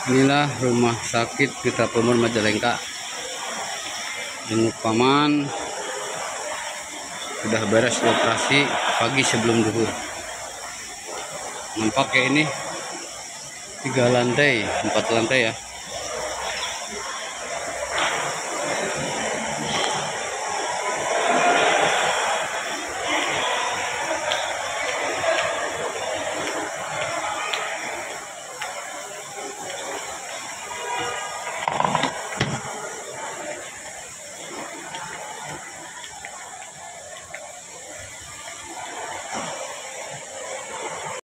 Inilah rumah sakit Tirta Primur Majalengka. Jenguk paman sudah beres operasi pagi sebelum duhur. Nampak kayak ini 3 lantai 4 lantai ya.